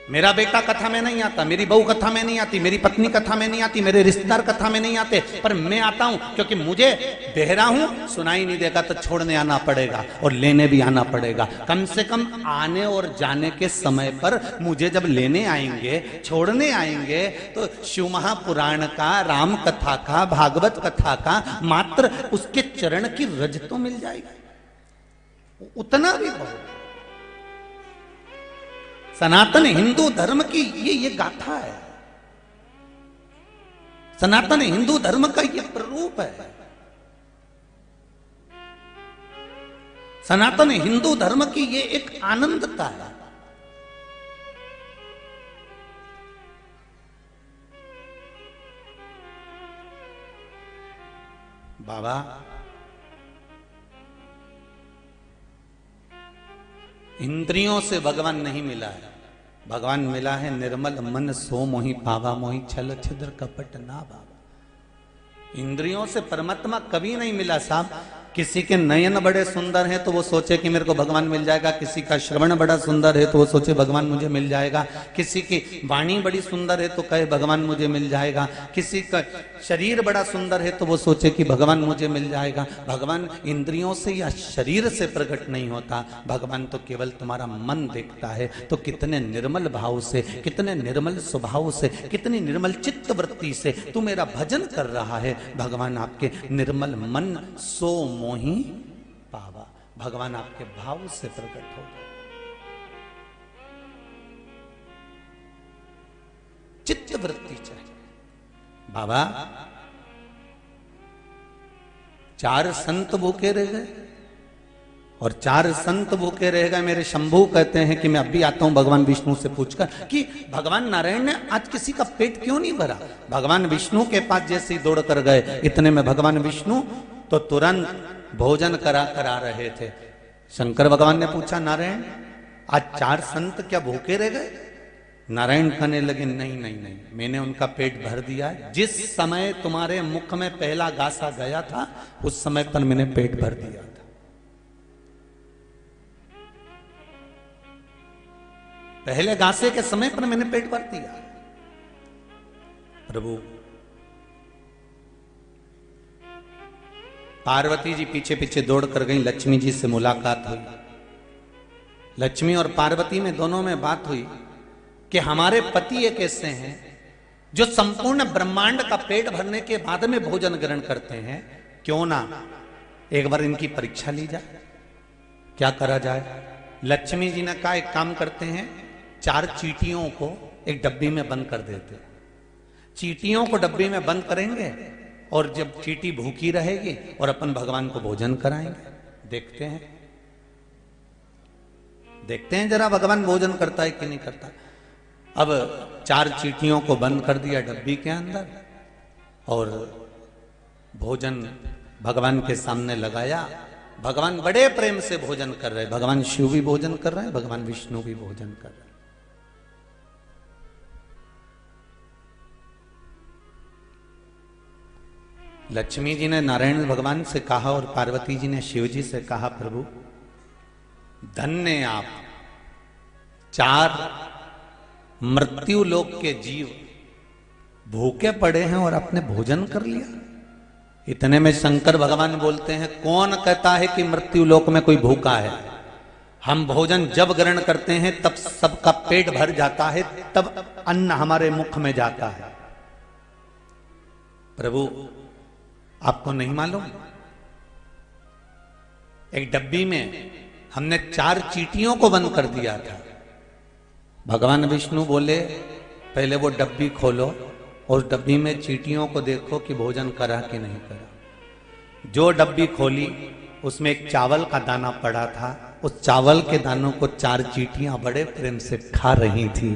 मेरा बेटा कथा में नहीं आता, मेरी बहू कथा में नहीं आती, मेरी पत्नी कथा में नहीं आती, मेरे रिश्तेदार कथा में नहीं आते, पर मैं आता हूं क्योंकि मुझे बहरा हूं, सुनाई नहीं देगा तो छोड़ने आना पड़ेगा और लेने भी आना पड़ेगा। कम से कम आने और जाने के समय पर मुझे जब लेने आएंगे, छोड़ने आएंगे, तो शिव महापुराण का, राम कथा का, भागवत कथा का मात्र उसके चरण की रज तो मिल जाएगी, उतना भी बहुत। सनातन हिंदू धर्म की ये गाथा है, सनातन हिंदू धर्म का ये प्ररूप है। सनातन हिंदू धर्म की ये एक आनंदता है। बाबा इंद्रियों से भगवान नहीं मिला है, भगवान मिला है निर्मल मन सो मोहि पावा, मोहि छल छिद्र कपट ना बाबा। इंद्रियों से परमात्मा कभी नहीं मिला साहब। किसी के नयन बड़े सुंदर हैं तो वो सोचे कि मेरे को भगवान मिल जाएगा, किसी का श्रवण बड़ा सुंदर है तो वो सोचे भगवान मुझे मिल जाएगा, किसी की वाणी बड़ी सुंदर है तो कहे भगवान मुझे मिल जाएगा, किसी का शरीर बड़ा सुंदर है तो वो सोचे कि भगवान मुझे मिल जाएगा। भगवान इंद्रियों से या शरीर से प्रकट नहीं होता, भगवान तो केवल तुम्हारा मन देखता है। तो कितने निर्मल भाव से, कितने निर्मल स्वभाव से, कितनी निर्मल चित्त वृत्ति से तू मेरा भजन कर रहा है, भगवान आपके निर्मल मन सो मोहि पावा, भगवान आपके भाव से प्रकट हो गए। चित्त वृत्ति चाहिए बाबा। 4 संत भूखे रह गए और 4 संत भूखे रह गए। मेरे शंभू कहते हैं कि मैं अभी आता हूं भगवान विष्णु से पूछकर कि भगवान नारायण ने आज किसी का पेट क्यों नहीं भरा। भगवान विष्णु के पास जैसे ही दौड़ कर गए, इतने में भगवान विष्णु तो तुरंत भोजन करा रहे थे। शंकर भगवान ने पूछा नारायण आज 4 संत क्या भूखे रह गए। नारायण कहने लगे नहीं नहीं नहीं, मैंने उनका पेट भर दिया। जिस समय तुम्हारे मुख में पहला गासा गया था उस समय पर मैंने पेट भर दिया था। पहले गासे के समय पर मैंने पेट भर दिया। प्रभु पार्वती जी पीछे पीछे दौड़ कर गई, लक्ष्मी जी से मुलाकात हुई। लक्ष्मी और पार्वती में दोनों में बात हुई कि हमारे पति एक ऐसे हैं जो संपूर्ण ब्रह्मांड का पेट भरने के बाद में भोजन ग्रहण करते हैं, क्यों ना एक बार इनकी परीक्षा ली जाए, क्या करा जाए। लक्ष्मी जी ने कहा एक काम करते हैं, 4 चींटियों को एक डब्बी में बंद कर देते। चींटियों को डब्बी में बंद करेंगे और जब चींटी भूखी रहेगी और अपन भगवान को भोजन कराएंगे। देखते हैं जरा भगवान भोजन करता है कि नहीं करता। अब 4 चींटियों को बंद कर दिया डब्बी के अंदर और भोजन भगवान के सामने लगाया। भगवान बड़े प्रेम से भोजन कर रहे, भगवान शिव भी भोजन कर रहे हैं, भगवान विष्णु भी भोजन कर रहे हैं। लक्ष्मी जी ने नारायण भगवान से कहा और पार्वती जी ने शिव जी से कहा प्रभु धन्य आप, 4 मृत्यु लोक के जीव भूखे पड़े हैं और आपने भोजन कर लिया। इतने में शंकर भगवान बोलते हैं कौन कहता है कि मृत्यु लोक में कोई भूखा है। हम भोजन जब ग्रहण करते हैं तब सबका पेट भर जाता है, तब अन्न हमारे मुख में जाता है। प्रभु आपको नहीं मालूम, एक डब्बी में हमने 4 चींटियों को बंद कर दिया था। भगवान विष्णु बोले पहले वो डब्बी खोलो और डब्बी में चींटियों को देखो कि भोजन करा कि नहीं करा। जो डब्बी खोली उसमें एक चावल का दाना पड़ा था, उस चावल के दानों को 4 चींटियां बड़े प्रेम से खा रही थी,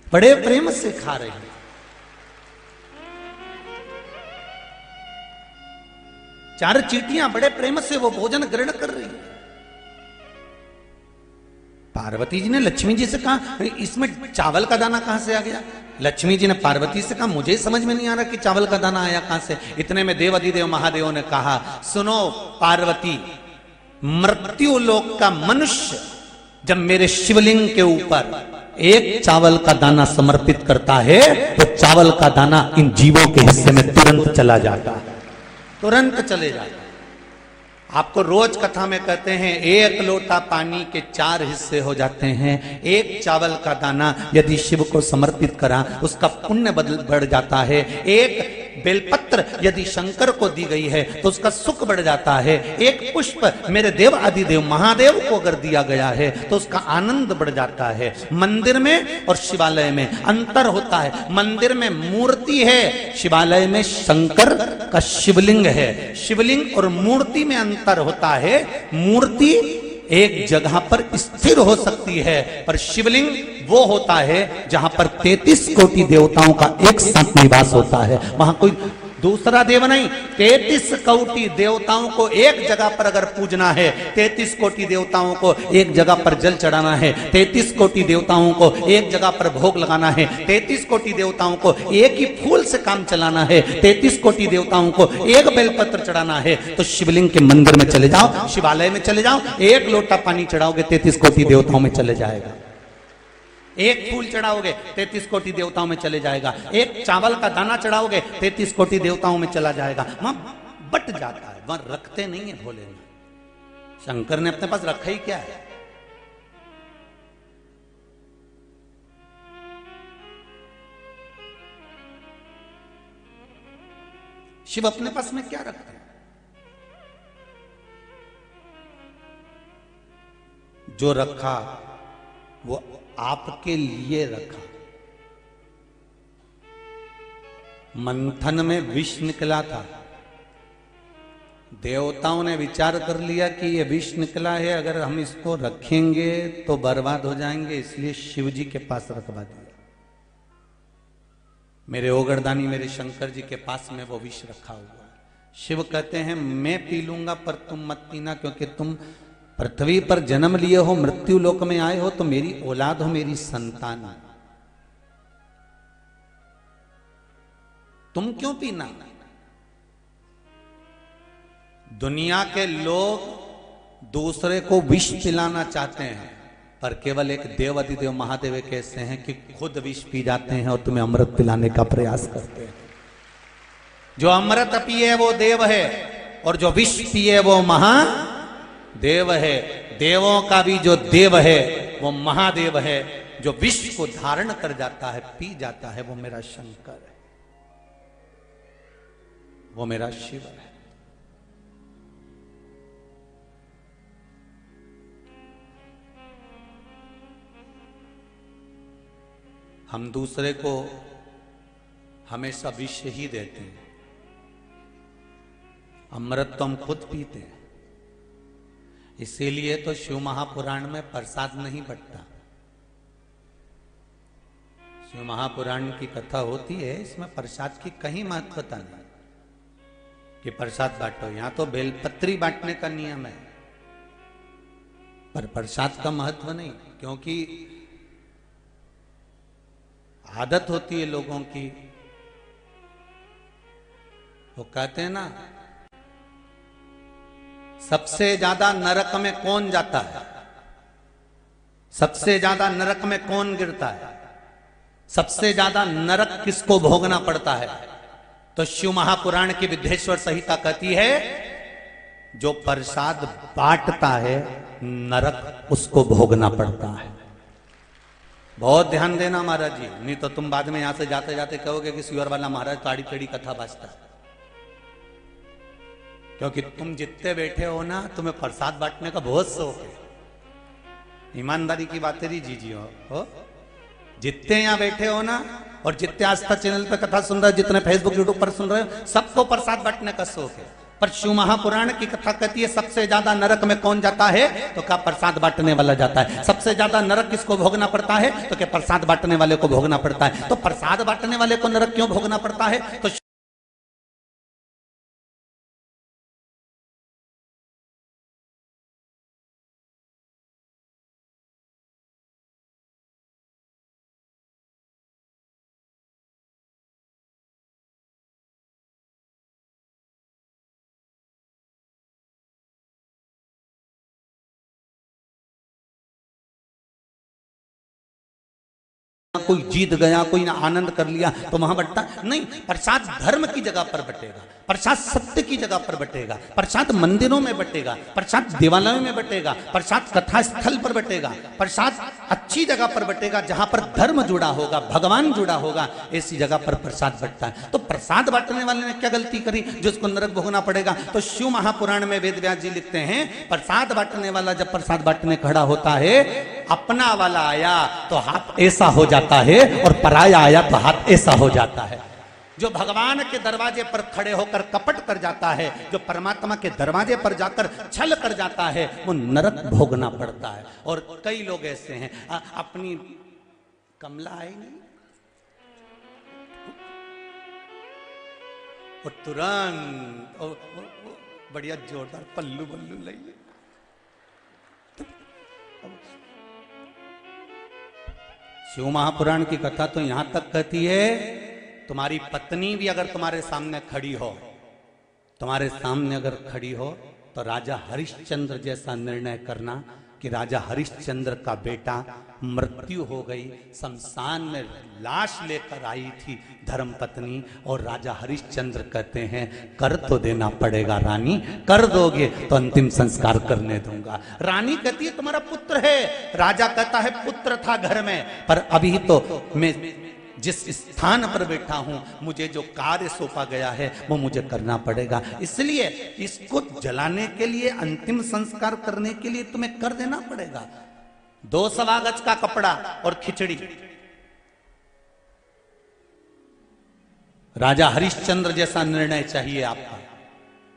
बड़े प्रेम से खा रही थी। 4 चींटियां बड़े प्रेम से वो भोजन ग्रहण कर रही है। पार्वती जी ने लक्ष्मी जी से कहा इसमें चावल का दाना कहां से आ गया। लक्ष्मी जी ने पार्वती से कहा मुझे समझ में नहीं आ रहा कि चावल का दाना आया कहां से। इतने में देव अधिदेव महादेव ने कहा सुनो पार्वती, मृत्यु लोक का मनुष्य जब मेरे शिवलिंग के ऊपर एक चावल का दाना समर्पित करता है तो चावल का दाना इन जीवों के हिस्से में तुरंत चला जाता है, तुरंत चले जाता है। आपको रोज कथा में कहते हैं एक लोटा पानी के 4 हिस्से हो जाते हैं। एक चावल का दाना यदि शिव को समर्पित करा उसका पुण्य बढ़ जाता है। एक बेलपत्र यदि शंकर को दी गई है तो उसका सुख बढ़ जाता है। एक पुष्प मेरे देव आदिदेव महादेव को अगर दिया गया है तो उसका आनंद बढ़ जाता है। मंदिर में और शिवालय में अंतर होता है। मंदिर में मूर्ति है, शिवालय में शंकर का शिवलिंग है। शिवलिंग और मूर्ति में अंतर होता है। मूर्ति एक जगह पर स्थिर हो सकती है पर शिवलिंग वो होता है जहां पर 33 कोटि देवताओं का एक साथ निवास होता है। वहां कोई दूसरा देव नहीं, 33 कोटि देवताओं को एक जगह पर अगर पूजना है, 33 कोटि देवताओं को एक जगह पर जल चढ़ाना है, 33 कोटि देवताओं को एक जगह पर भोग लगाना है, 33 कोटि देवताओं को एक ही फूल से काम चलाना है, 33 कोटि देवताओं को एक बेलपत्र चढ़ाना है, तो शिवलिंग के मंदिर में चले जाओ, शिवालय में चले जाओ, एक लोटा पानी चढ़ाओगे 33 कोटि देवताओं में चले जाएगा। एक फूल चढ़ाओगे 33 कोटि देवताओं में चले जाएगा। एक चावल का दाना चढ़ाओगे 33 कोटि देवताओं में चला जाएगा। वहां बट जाता है, वहां रखते नहीं है भोलेनाथ। शंकर ने अपने पास रखा ही क्या है? शिव अपने पास में क्या रखते हैं? जो रखा वो आपके लिए रखा। मंथन में विष निकला था, देवताओं ने विचार कर लिया कि ये विष निकला है, अगर हम इसको रखेंगे तो बर्बाद हो जाएंगे, इसलिए शिव जी के पास रखवा दिया। मेरे ओगरदानी मेरे शंकर जी के पास में वो विष रखा हुआ है। शिव कहते हैं मैं पी लूंगा पर तुम मत पीना, क्योंकि तुम पृथ्वी पर जन्म लिए हो, मृत्यु लोक में आए हो, तो मेरी औलाद हो, मेरी संतान। तुम क्यों पीना? दुनिया के लोग दूसरे को विष पिलाना चाहते हैं, पर केवल एक देव अधिदेव महादेव कैसे हैं कि खुद विष पी जाते हैं और तुम्हें अमृत पिलाने का प्रयास करते हैं। जो अमृत पिए वो देव है और जो विष पिए वो महादेव है। देवों का भी जो देव है वो महादेव है। जो विष को धारण कर जाता है, पी जाता है, वो मेरा शंकर है, वो मेरा शिव है। हम दूसरे को हमेशा विष ही देते हैं, अमृत तो हम खुद पीते हैं। इसीलिए तो शिव महापुराण में प्रसाद नहीं बंटता। शिव महापुराण की कथा होती है, इसमें प्रसाद की कहीं महत्वता नहीं कि प्रसाद बांटो। यहां तो बेलपत्री बांटने का नियम है, पर प्रसाद का महत्व नहीं, क्योंकि आदत होती है लोगों की। वो कहते हैं ना, सबसे ज्यादा नरक में कौन जाता है, सबसे ज्यादा नरक में कौन गिरता है, सबसे ज्यादा नरक किसको भोगना पड़ता है? तो शिव महापुराण की विद्येश्वर संहिता कहती है जो प्रसाद बांटता है नरक उसको भोगना पड़ता है। बहुत ध्यान देना महाराज जी, नहीं तो तुम बाद में यहां से जाते जाते कहोगे कि शिवर वाला महाराज ताड़ी टेढ़ी कथा बाजता है। क्योंकि तुम जितने बैठे हो ना, तुम्हें प्रसाद बांटने का बहुत शौक है। ईमानदारी की बातें ही जीजिए हो। जितने यहां बैठे हो ना, और जितने आस्था चैनल पे कथा सुन रहे हो, जितने फेसबुक यूट्यूब पर सुन रहे हो, सबको प्रसाद बांटने का शौक है। पर शिव महापुराण की कथा कहती है सबसे ज्यादा नरक में कौन जाता है? तो क्या प्रसाद बांटने वाला जाता है। सबसे ज्यादा नरक किसको भोगना पड़ता है? तो क्या प्रसाद बांटने वाले को भोगना पड़ता है। तो प्रसाद बांटने वाले को नरक क्यों भोगना पड़ता है? तो कोई जीत गया, कोई ना आनंद कर लिया तो वहां बंटता नहीं। प्रसाद धर्म की जगह पर बटेगा, प्रसाद सत्य की जगह पर बटेगा, प्रसाद मंदिरों में बटेगा, प्रसाद देवालयों में बटेगा, प्रसाद कथा स्थल पर बटेगा, प्रसाद अच्छी जगह पर बटेगा जहां पर धर्म जुड़ा होगा, भगवान जुड़ा होगा, ऐसी जगह पर प्रसाद बटता है। तो प्रसाद बांटने वाले ने क्या गलती करी जिसको नरक भोगना पड़ेगा? तो शिव महापुराण में वेद व्यास जी लिखते हैं, प्रसाद बांटने वाला जब प्रसाद बांटने खड़ा होता है, अपना वाला आया तो हाथ ऐसा हो जाता है और पराया आया तो हाथ ऐसा हो जाता है। जो भगवान के दरवाजे पर खड़े होकर कपट कर जाता है, जो परमात्मा के दरवाजे पर जाकर छल कर जाता है, वो नरक भोगना पड़ता है। और कई लोग ऐसे हैं, अपनी कमला आई नहीं, वो तुरंत बढ़िया जोरदार पल्लू बल्लू लगी। शिव महापुराण की कथा तो यहां तक कहती है, तुम्हारी पत्नी भी अगर तुम्हारे सामने खड़ी हो, तुम्हारे सामने अगर खड़ी हो तो राजा हरिश्चंद्र जैसा निर्णय करना कि राजा हरिश्चंद्र का बेटा मृत्यु हो गई, शमशान में लाश लेकर आई थी धर्मपत्नी, और राजा हरिश्चंद्र कहते हैं कर तो देना पड़ेगा रानी, कर दोगे तो अंतिम संस्कार करने दूंगा। रानी कहती है तुम्हारा पुत्र है, राजा कहता है पुत्र था घर में, पर अभी तो मैं जिस स्थान पर बैठा हूं, मुझे जो कार्य सौंपा गया है वो मुझे करना पड़ेगा, इसलिए इसको जलाने के लिए, अंतिम संस्कार करने के लिए तुम्हें कर देना पड़ेगा। 2 सवा गज का कपड़ा और खिचड़ी। राजा हरिश्चंद्र जैसा निर्णय चाहिए आपका।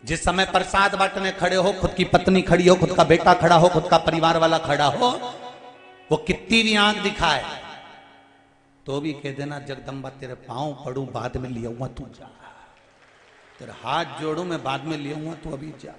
जिस समय प्रसाद बांटने खड़े हो, खुद की पत्नी खड़ी हो, खुद का बेटा खड़ा हो, खुद का परिवार वाला खड़ा हो, वो कितनी भी आंख दिखाए तो भी कह देना जगदम्बा तेरे पांव पड़ू, बाद में ले आऊंगा, तू जा। तेरा हाथ जोड़ू, मैं बाद में ले आऊंगा, तू अभी जा।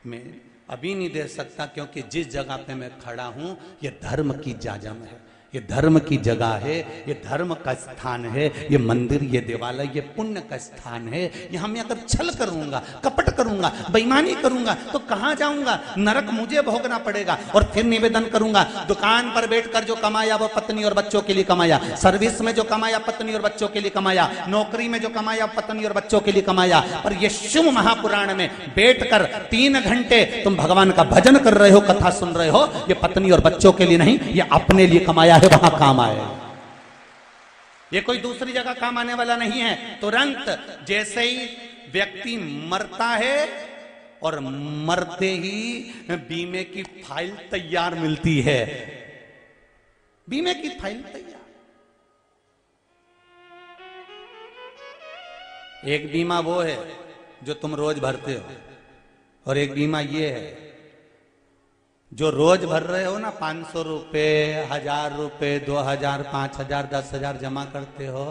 मैं अभी नहीं दे सकता, क्योंकि जिस जगह पे मैं खड़ा हूं ये धर्म की जाजम है, ये धर्म की जगह है, ये धर्म का स्थान है, ये मंदिर, ये देवालय, ये पुण्य का स्थान है। यहां मैं अगर छल करूंगा, कपट करूंगा, बेईमानी करूंगा तो कहां जाऊंगा? नरक मुझे भोगना पड़ेगा। और फिर निवेदन करूंगा, दुकान पर बैठकर जो कमाया वो पत्नी और बच्चों के लिए कमाया, सर्विस में जो कमाया पत्नी और बच्चों के लिए कमाया, नौकरी में जो कमाया पत्नी और बच्चों के लिए कमाया। पर ये शिव महापुराण में बैठकर 3 घंटे तुम भगवान का भजन कर रहे हो, कथा सुन रहे हो, ये पत्नी और बच्चों के लिए नहीं, ये अपने लिए कमाया है, वहां काम आए। ये कोई दूसरी जगह काम आने वाला नहीं है। तुरंत जैसे ही व्यक्ति मरता है और मरते ही बीमे की फाइल तैयार मिलती है, बीमे की फाइल तैयार। एक बीमा वो है जो तुम रोज भरते हो, और एक बीमा ये है जो रोज भर रहे हो ना, 500 रुपए, 1000 रुपए, 2000, 5000, 10,000 जमा करते हो,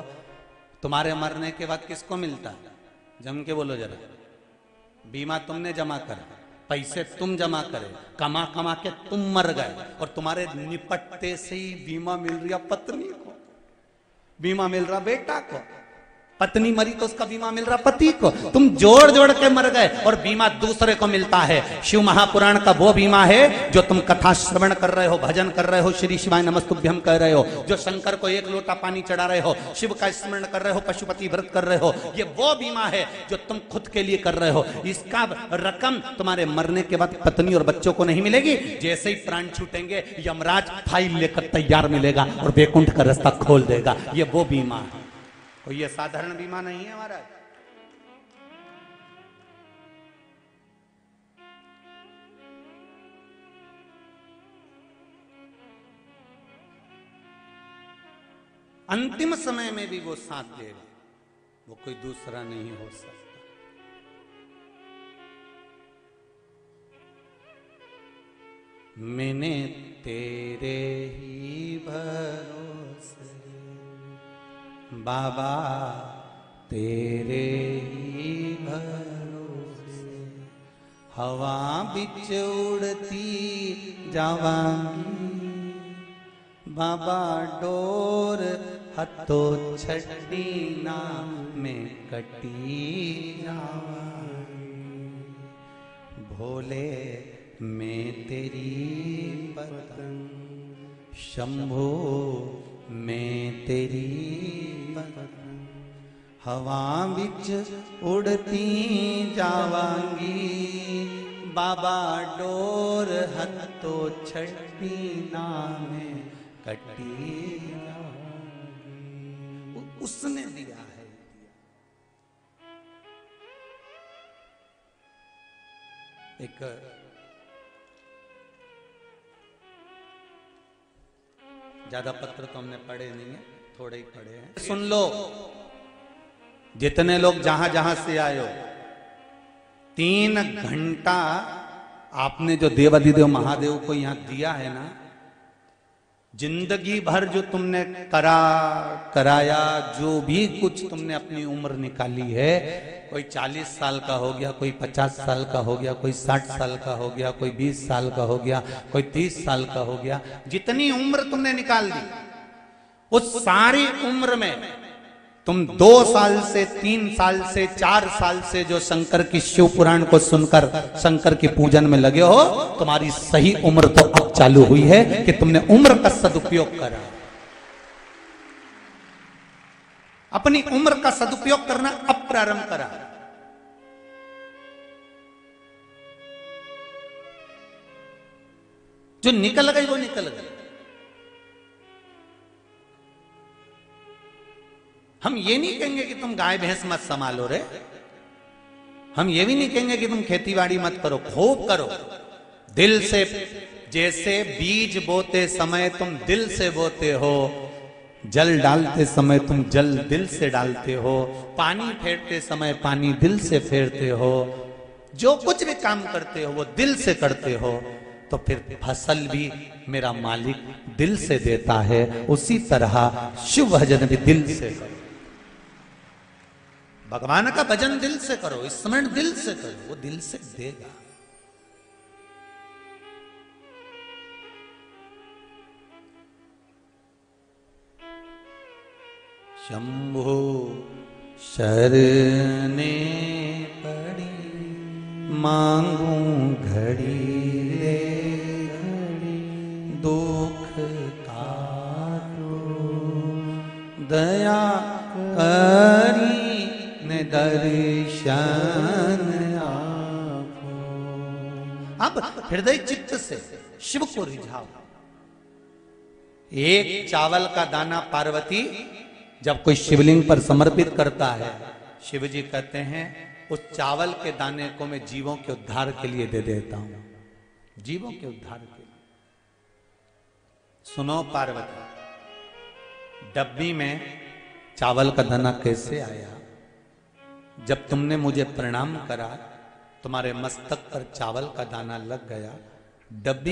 तुम्हारे मरने के बाद किसको मिलता है? जम के बोलो जरा। बीमा तुमने जमा करा, पैसे तुम जमा करे, कमा कमा के तुम मर गए, और तुम्हारे निपटते से ही बीमा मिल रहा पत्नी को, बीमा मिल रहा बेटा को, पत्नी मरी तो उसका बीमा मिल रहा पति को। तुम जोड़ जोड़ के मर गए और बीमा दूसरे को मिलता है। शिव महापुराण का वो बीमा है जो तुम कथा श्रवण कर रहे हो, भजन कर रहे हो, श्री शिवाय नमस्तुभ्यम कह रहे हो, जो शंकर को 1 लोटा पानी चढ़ा रहे हो, शिव का स्मरण कर रहे हो, पशुपति व्रत कर रहे हो, ये वो बीमा है जो तुम खुद के लिए कर रहे हो। इसका रकम तुम्हारे मरने के बाद पत्नी और बच्चों को नहीं मिलेगी। जैसे ही प्राण छूटेंगे यमराज फाइल लेकर तैयार मिलेगा और वैकुंठ का रास्ता खोल देगा। ये वो बीमा है, और ये साधारण बीमा नहीं है महाराज। अंतिम समय में भी वो साथ देगा, वो कोई दूसरा नहीं हो सकता। मैंने तेरे ही भरोसे बाबा, तेरे ही भरोसे हवा बिच उड़ती जावांगी, बाबा डोर हथो छड़ी ना में कटी जावांगी, भोले मैं तेरी पतंग शंभो मैं तेरी हवा बिच उड़ती जावांगी, बाबा डोर हथो छड़ी नामे कटी जावांगी। उसने दिया है। एक ज्यादा पत्र तो हमने पढ़े नहीं है, थोड़े ही पढ़े हैं, सुन लो। जितने लोग जहां जहां से आए हो, 3 घंटा आपने जो देवाधिदेव महादेव को यहां दिया है ना, जिंदगी भर जो तुमने कराया, जो भी कुछ तुमने अपनी उम्र निकाली है, कोई 40 साल का हो गया, कोई 50 साल का हो गया, कोई 60 साल का हो गया, कोई 20 साल का हो गया, कोई 30 साल का हो गया, जितनी उम्र तुमने निकाल दी, उस सारी उम्र में तुम 2 साल से 3 साल से 4 साल से जो शंकर की शिव पुराण को सुनकर शंकर के पूजन में लगे हो, तुम्हारी सही उम्र तो अब चालू हुई है कि तुमने उम्र का सदुपयोग करा। अपनी उम्र का सदुपयोग करना अब प्रारंभ करा। जो निकल गई वो निकल गई। हम ये नहीं कहेंगे कि तुम गाय भैंस मत संभालो रे, हम ये भी नहीं कहेंगे कि तुम खेतीबाड़ी मत करो, खूब करो दिल से। जैसे बीज बोते समय तुम दिल से बोते हो, जल डालते समय तुम जल दिल से डालते हो, पानी फेरते समय पानी दिल से फेरते हो, जो कुछ भी काम करते हो वो दिल से करते हो, तो फिर फसल भी मेरा मालिक दिल से देता है। उसी तरह शिव भजन भी दिल से करो, भगवान का भजन दिल से करो, स्मरण दिल से करो, वो दिल से देगा। शंभो शरणे पड़ी मांगू घड़ी रे घड़ी, दुख काटो दया करी दर्शन आपो। अब हृदय चित्त से शिव को रिझाओ। एक चावल का दाना पार्वती जब कोई शिवलिंग पर समर्पित करता है, शिव जी कहते हैं उस चावल के दाने को मैं जीवों के उद्धार के लिए दे देता हूं, जीवों के उद्धार के लिए। सुनो पार्वती, डब्बी में चावल का दाना कैसे आया? जब तुमने मुझे प्रणाम करा, तुम्हारे मस्तक पर चावल का दाना लग गया, डब्बी